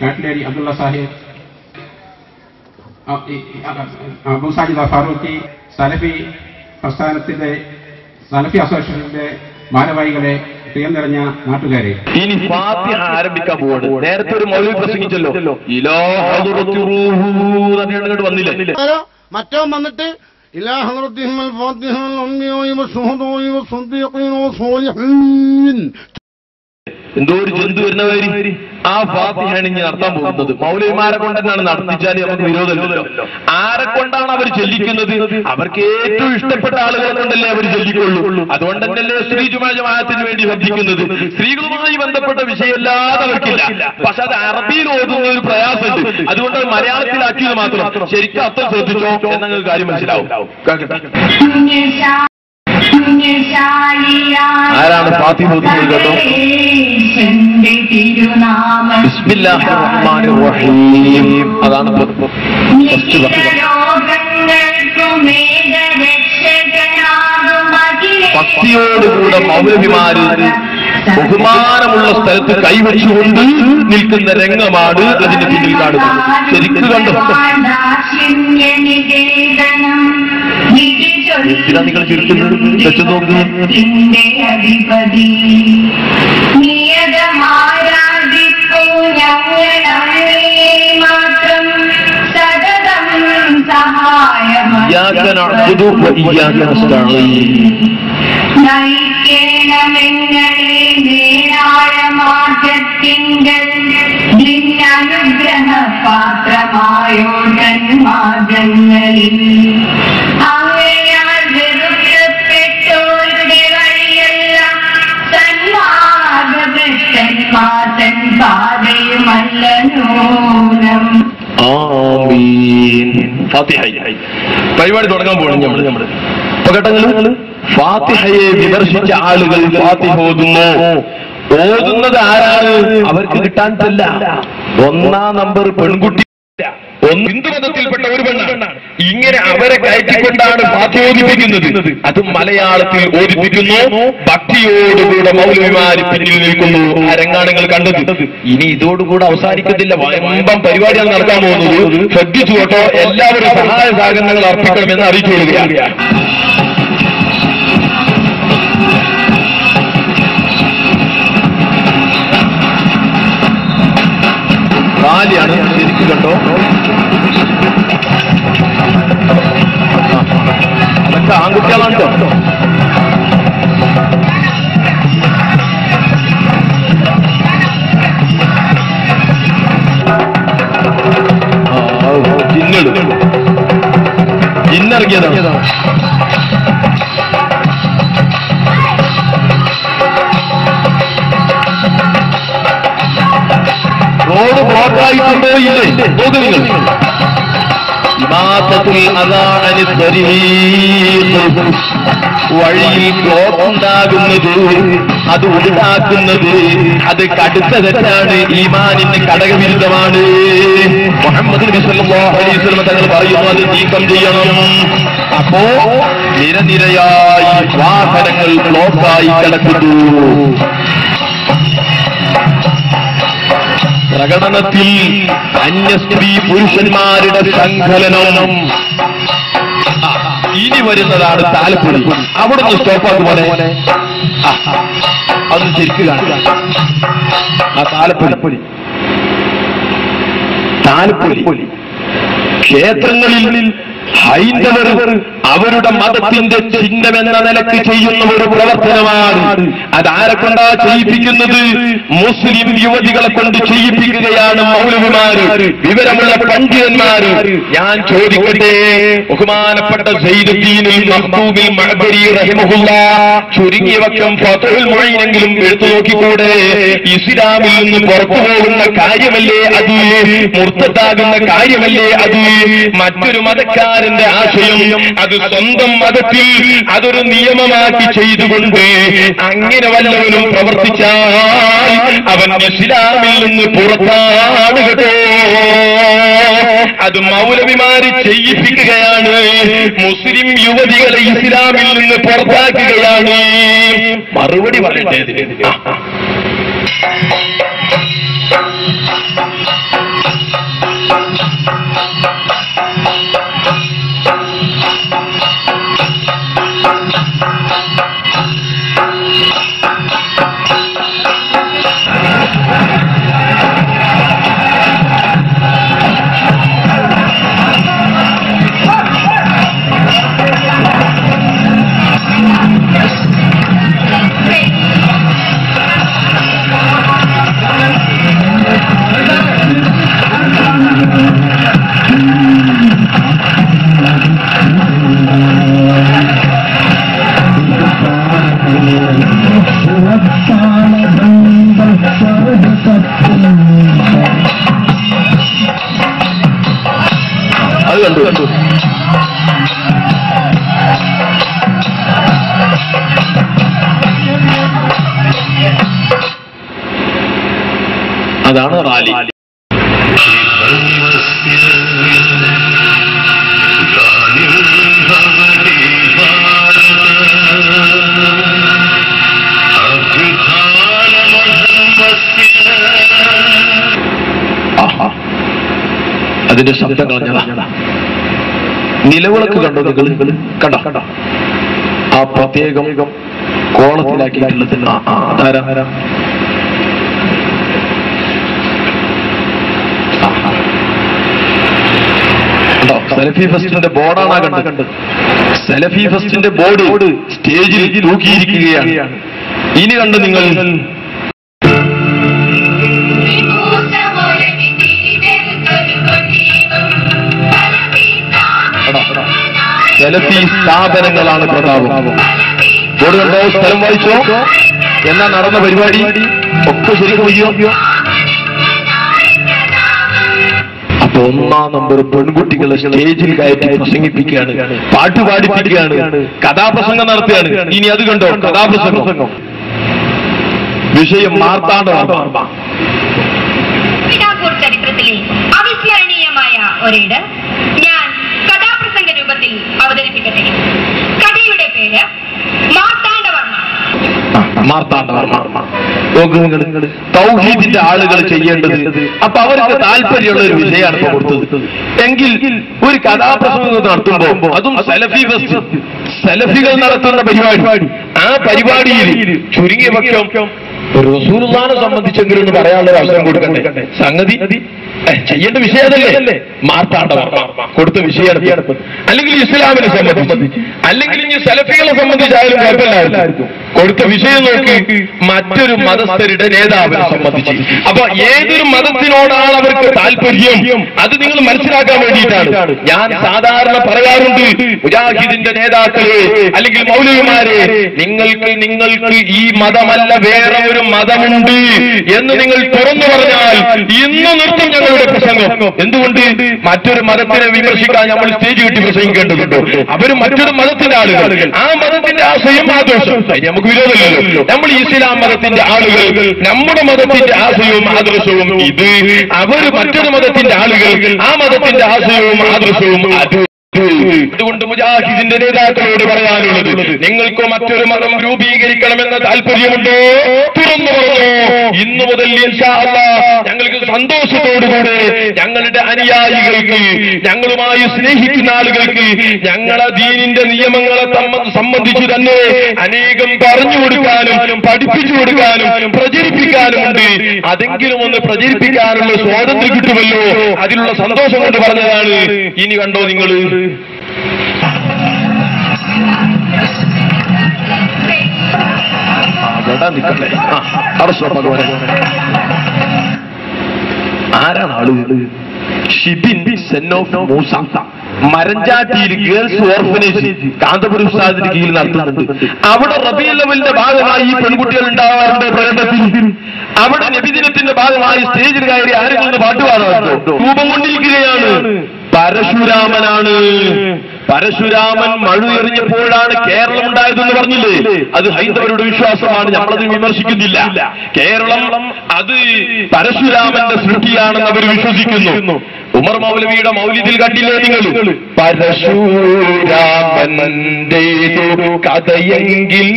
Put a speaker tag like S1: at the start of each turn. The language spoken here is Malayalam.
S1: കാട്ടിലേരി അബ്ദുള്ള സാഹിബ്, അബൂ സാജിദ് ഫാറൂഖി, സലഫി പ്രസ്ഥാനത്തിന്റെ സലഫി അസോസിയേഷന്റെ ഭാരവാഹികളെ, പ്രിയം നിറഞ്ഞ നാട്ടുകാരെ,
S2: ഇനി ഫാത്തിഹ ആരംഭിക്കാൻ പോവാണ്. നേരത്തെ ഒരു മൗലവി പ്രസംഗിച്ചല്ലോ, വന്നില്ല.
S3: മറ്റോ വന്നിട്ട്
S2: എന്തോ ഒരു ജന്തു വരുന്നവര് ആ ഫാത്തിഹയാണ് ഇനി നടത്താൻ പോകുന്നത്. മൗലവിമാരെ കൊണ്ട് തന്നെയാണ് നടത്തിച്ചാൽ നമുക്ക് വിരോധമില്ലല്ലോ. ആരെ കൊണ്ടാണ് അവർ ചൊല്ലിക്കുന്നത്? അവർക്ക് ഏറ്റവും ഇഷ്ടപ്പെട്ട ആളുകളെ കൊണ്ടല്ലേ അവർ ചൊല്ലിക്കൊള്ളൂ. അതുകൊണ്ട് തന്നെയല്ലേ സ്ത്രീ ജുമാ ജമാഅത്തിന് വേണ്ടി ശ്രദ്ധിക്കുന്നത്. സ്ത്രീകളുമായി ബന്ധപ്പെട്ട വിഷയമല്ലാതെ അവർക്കില്ല. പക്ഷെ അത് അറബിയിൽ ഓതുന്ന ഒരു പ്രയാസമുണ്ട്. അതുകൊണ്ട് അത് മലയാളത്തിലാക്കിയത് മാത്രം. ശരിക്കും അർത്ഥം ശ്രദ്ധിച്ചോ എന്നങ്ങൾക്ക് കാര്യം മനസ്സിലാവും. ആരാണ് ഫാത്തിഹ ഓതുന്നത് കേട്ടോ? ബിസ്മില്ലാഹിർ റഹ്മാനിർ റഹീം. അതാണ് ഭക്തിയോടുകൂടെ മൗലവിമാര് ബഹുമാനമുള്ള സ്ഥലത്ത് കൈവച്ചുകൊണ്ട് നിൽക്കുന്ന രംഗമാണ് അതിന്റെ പിന്നിൽ കാണുന്നത്. ശരിക്കും കണ്ടോ? എന്തിനാ നിങ്ങൾ ചിരിക്കുന്നത്? വെച്ചു നോക്കുക. ഇയ്യാക നഅ്ബുദു വ ഇയ്യാക നസ്തഈൻ.
S4: പാത്രമായോ ജന്മാജങ്ങളിൽ അങ്ങയാൽ വെറുക്കപ്പെട്ടോരുടെ വഴിയെല്ലാം സന്മാർഗഭ്രഷ്ടന്മാർ തൻ പാതയുമല്ലൂനം.
S2: ആമീൻ. ഫാത്തിഹ പരിപാടി തുടങ്ങാൻ പോകണം. നമ്മള് ഘട്ടങ്ങൾ ഫാത്തിഹയെ വിമർശിച്ച ആളുകൾ ഫാത്തിഹ ഓതുന്നു. ഓതുന്നത് ആരാണ്? അവർക്ക് കിട്ടാനില്ല. 1-ാം നമ്പർ പെൺകുട്ടി, ഹിന്ദുമതത്തിൽപ്പെട്ട ഒരു പെണ്ണാണ്. ഇങ്ങനെ അവരെ കയറ്റിക്കൊണ്ടാണ് ഫാത്തിഹ ഓതിപ്പിക്കുന്നത്. അത് മലയാളത്തിൽ ഓതിപ്പിക്കുന്നു. ഭക്തിയോടുകൂടെ മൗലവിമാര് പിന്നിൽ നിൽക്കുന്നു. ആ രംഗാണങ്ങൾ കണ്ടത്. ഇനി ഇതോടുകൂടെ അവസാനിക്കുന്നില്ല. വമ്പം പരിപാടികൾ നടക്കാൻ പോകുന്നത്. ശ്രദ്ധിച്ചു കേട്ടോ. എല്ലാവരും സഹായ സഹകരണങ്ങൾ അർപ്പിക്കണമെന്ന് അറിയിച്ചു കൊടുക്കുകയാണ്. കാലിയാണ്. ശരിക്കും കണ്ടോ? അതൊക്കെ ആൺകുട്ടികളാണ് കേട്ടോ. ജിന്നിറങ്ങിയതാണ്. റോഡ് ബ്ലോക്കായിട്ടുണ്ടോ ഇല്ലേ? നോക്കുക. വഴിയിൽ ബ്ലോക്ക് ഉണ്ടാകുന്നത്, അത് ഉണ്ടാക്കുന്നത്, അത് കടുത്ത തെറ്റാണ്. ഈമാനിന് കടകവിരുദ്ധമാണ്. മുഹമ്മദ് നബി സല്ലല്ലാഹു അലൈഹി വസല്ലം തങ്ങൾ പറയുന്നു അത് നീക്കം ചെയ്യണം. അപ്പോ നിരനിരയായി വാഹനങ്ങൾ ബ്ലോക്കായി കിടക്കുന്നു. പ്രകടനത്തിൽ അന്യ സ്ത്രീ പുരുഷന്മാരുടെ സങ്കലനം. ഇനി വരുന്നതാണ് താലപ്പൊലി. അവിടെ നിന്ന് സ്റ്റോപ്പാക്ക് പോലെ അത് ശരിക്കും കാണുക. ആ താലപ്പൊലി ക്ഷേത്രങ്ങളിൽ ഹൈന്ദവർ അവരുടെ മതത്തിന്റെ ചിഹ്നമെന്ന നിലയ്ക്ക് ചെയ്യുന്ന ഒരു പ്രവർത്തനമാണ്. അതാരെ കൊണ്ടാ ചെയ്യിപ്പിക്കുന്നത്? മുസ്ലിം യുവതികളെ കൊണ്ട് ചെയ്യിപ്പിക്കുകയാണ് മൗലവിമാര്, വിവരമുള്ള പണ്ഡിതന്മാര്. ഞാൻ ചോദിക്കട്ടെ, ബഹുമാനപ്പെട്ട സൈനുദ്ദീനുൽ മഖ്ദൂമിൽ മഅ്ബരി റഹിമഹുല്ലാഹ് ചുരുങ്ങിയ വക്കം ഫത്ഹുൽ മുഈനെങ്കിലും എടുത്തു നോക്കിക്കൂടെ? ഇസ്ലാമിൽ നിന്ന് പുറത്തു പോകുന്ന കാര്യമല്ലേ അത്? മുർത്തദാകുന്ന കാര്യമല്ലേ അത്? മറ്റൊരു മതക്കാരന്റെ ആശയം അത് സ്വന്തം മതത്തിൽ അതൊരു നിയമമാക്കി ചെയ്തുകൊണ്ട് അങ്ങനെ വല്ലവനും പ്രവർത്തിച്ചാൽ അവൻ ഇസ്ലാമിൽ നിന്ന് പുറത്താണ് കേട്ടോ. അത് മൗലവിമാര് ചെയ്യിപ്പിക്കുകയാണ്. മുസ്ലിം യുവതികളെ ഇസ്ലാമിൽ നിന്ന് പുറത്താക്കുകയാണ്. മറുപടി പറയട്ടെ. കണ്ടു. അതാണ് റാലി. അതിന്റെ ശബ്ദം കളഞ്ഞതാ. നിലവിളക്ക് കണ്ടോ നിങ്ങൾ? കണ്ടോ ആ പ്രത്യേകം കോളത്തിലാക്കിയിട്ടുള്ളത്? ആരാ? സലഫി ഫെസ്റ്റിന്റെ ബോർഡാണ് കണ്ടത്. സലഫി ഫെസ്റ്റിന്റെ ബോർഡ് സ്റ്റേജിൽ തൂക്കിയിരിക്കുകയാണ്. ഇനി കണ്ട് നിങ്ങൾ സലഫി സ്ഥാപനങ്ങളാണ് പ്രതാപം. ബോർഡ് കണ്ടോ? സ്ഥലം വായിച്ചോ? എന്നാ നടന്ന പരിപാടി ഒക്കെ ശരിക്കും വയ്യോ? അപ്പൊ 1-ാം നമ്പർ പെൺകുട്ടികളെ സ്റ്റേജിൽ കയറ്റി പ്രസംഗിപ്പിക്കുകയാണ്, പാട്ട് പാടിപ്പിക്കുകയാണ്, കഥാപ്രസംഗം നടത്തുകയാണ്. ഇനി അത് കണ്ടോ? കഥാപ്രസംഗം. വിഷയം മാർത്താണ്ഡവർമ്മ.
S3: ചരിത്രത്തിലെ അവിസ്മരണീയമായ ഒരിട് ഞാൻ കഥാപ്രസംഗ രൂപത്തിൽ അവതരിപ്പിക്കട്ടെ. കഥയുടെ പേര് മാർത്താണ്ഡവർമ്മ.
S2: തൗഹീദിന്റെ ആളുകൾ ചെയ്യേണ്ടത്. അപ്പൊ അവർക്ക് താല്പര്യമുള്ള ഒരു വിഷയമാണ് ഇപ്പൊ കൊടുത്തത്. എങ്കിൽ ഒരു കഥാപ്രസംഗം നടത്തുമ്പോ, അതും സലഫി ഫെസ്റ്റ്, സലഫികൾ നടത്തുന്ന പരിപാടി, ആ പരിപാടിയിൽ ചുരുങ്ങിയ പക്ഷം റസൂലുള്ളാഹിനെ സംബന്ധിച്ചെങ്കിലും ഒന്ന് പറയാനുള്ള അവസരം കൊടുക്കണ്ടേ? സംഗതി ചെയ്യേണ്ട വിഷയം അതല്ലേ? മാർത്താണ്ഡവർമ്മ കൊടുത്ത വിഷയമാണ്. അല്ലെങ്കിൽ ഇസ്ലാമിനെ സംബന്ധിച്ച്, അല്ലെങ്കിൽ ഇനി സലഫികളെ സംബന്ധിച്ചായാലും കുഴപ്പമില്ലായിരുന്നു. കൊടുത്ത വിഷയം നോക്കി മറ്റൊരു മതസ്ഥരുടെ നേതാവിനെ സംബന്ധിച്ച്. അപ്പൊ ഏതൊരു മതത്തിനോടാണ് അവർക്ക് താല്പര്യം, അത് നിങ്ങൾ മനസ്സിലാക്കാൻ വേണ്ടിയിട്ടാണ് ഞാൻ സാധാരണ പറയാറുണ്ട്, മുജാഹിദിന്റെ നേതാക്കളെ അല്ലെങ്കിൽ മൗലവിമാരെ, നിങ്ങൾക്ക് ഈ മതമല്ല വേറെ ഒരു മതമുണ്ട് എന്ന് നിങ്ങൾ തുറന്നു പറഞ്ഞാൽ ഇന്ന് നിർത്തും ഞങ്ങളുടെ പ്രസംഗം. എന്തുകൊണ്ട്? മറ്റൊരു മതത്തിനെ വിമർശിക്കാൻ നമ്മൾ സ്റ്റേജ് കിട്ടി പ്രസംഗിക്കേണ്ടതുണ്ടോ? അവര് മറ്റൊരു മതത്തിന്റെ ആളുകൾ, ആ മതത്തിന്റെ ആശയം ആദർശം നമുക്ക് വിരോധമില്ലല്ലോ. നമ്മൾ ഇസ്ലാം മതത്തിന്റെ ആളുകൾ, നമ്മുടെ മതത്തിന്റെ ആശയവും ആദർശവും ഇത്. അവർ മറ്റൊരു മതത്തിന്റെ ആളുകൾ, ആ മതത്തിന്റെ ആശയവും ആദർശവും അത്. അതുകൊണ്ട് മുജാഹിദിന്റെ നേതാക്കളോട് പറയാനുള്ളത്, നിങ്ങൾക്ക് മറ്റൊരു മതം രൂപീകരിക്കണമെന്ന താല്പര്യമുണ്ടോ? തുറന്നു പറഞ്ഞോ. ഇന്നു മുതൽ ഇൻഷാ അല്ലാഹ് ഞങ്ങൾക്ക് സന്തോഷത്തോടുകൂടെ ഞങ്ങളുടെ അനുയായികൾക്ക്, ഞങ്ങളുമായി സ്നേഹിക്കുന്ന ആളുകൾക്ക് ഞങ്ങളെ ദീനിന്റെ നിയമങ്ങളെ സംബന്ധിച്ച് തന്നെ അനേകം പറഞ്ഞു കൊടുക്കാനും പഠിപ്പിച്ചു കൊടുക്കാനും പ്രചരിപ്പിക്കാനുമുണ്ട്. അതെങ്കിലും ഒന്ന് പ്രചരിപ്പിക്കാനുള്ള സ്വാതന്ത്ര്യം കിട്ടുമല്ലോ, അതിലുള്ള സന്തോഷം കൊണ്ട് പറഞ്ഞതാണ്. ഇനി കണ്ടോ നിങ്ങൾ? ആരാണ് ആളുകൾ? ഷിബിൻ സെൻ ഓഫ് മൂസ മരഞ്ചാട്ടിയിൽ ഗേൾസ് ഓർഫനേജ് കാന്തപുരം ഉസ്താദിന് കീഴിൽ നടത്തുന്നുണ്ട്. അവിടെ റബീഉൽ അവ്വലിന്റെ ഭാഗമായി ഈ പെൺകുട്ടികൾ ഉണ്ടാവാറുണ്ട് പ്രകടനത്തിൽ. അവിടെ നബിദിനത്തിന്റെ ഭാഗമായി സ്റ്റേജിൽ കയറി ആരെങ്കിലും പാട്ട് പാടാറുണ്ടോ? രൂപം കൊണ്ടിരിക്കുകയാണ്. പരശുരാമനാണ്. പരശുരാമൻ മഴ എറിഞ്ഞപ്പോഴാണ് കേരളം ഉണ്ടായതെന്ന് പറഞ്ഞില്ലേ? അത് ഹൈന്ദവരുടെ വിശ്വാസമാണ്, നമ്മളത് വിമർശിക്കുന്നില്ല. കേരളം അത് പരശുരാമന്റെ സൃഷ്ടിയാണെന്ന് അവർ വിശ്വസിക്കുന്നു. ഉമർ മൗലവിയുടെ മൗലിദിൽ കണ്ടില്ലേ നിങ്ങൾ? പരശുരാമന്റെ കഥയെങ്കിൽ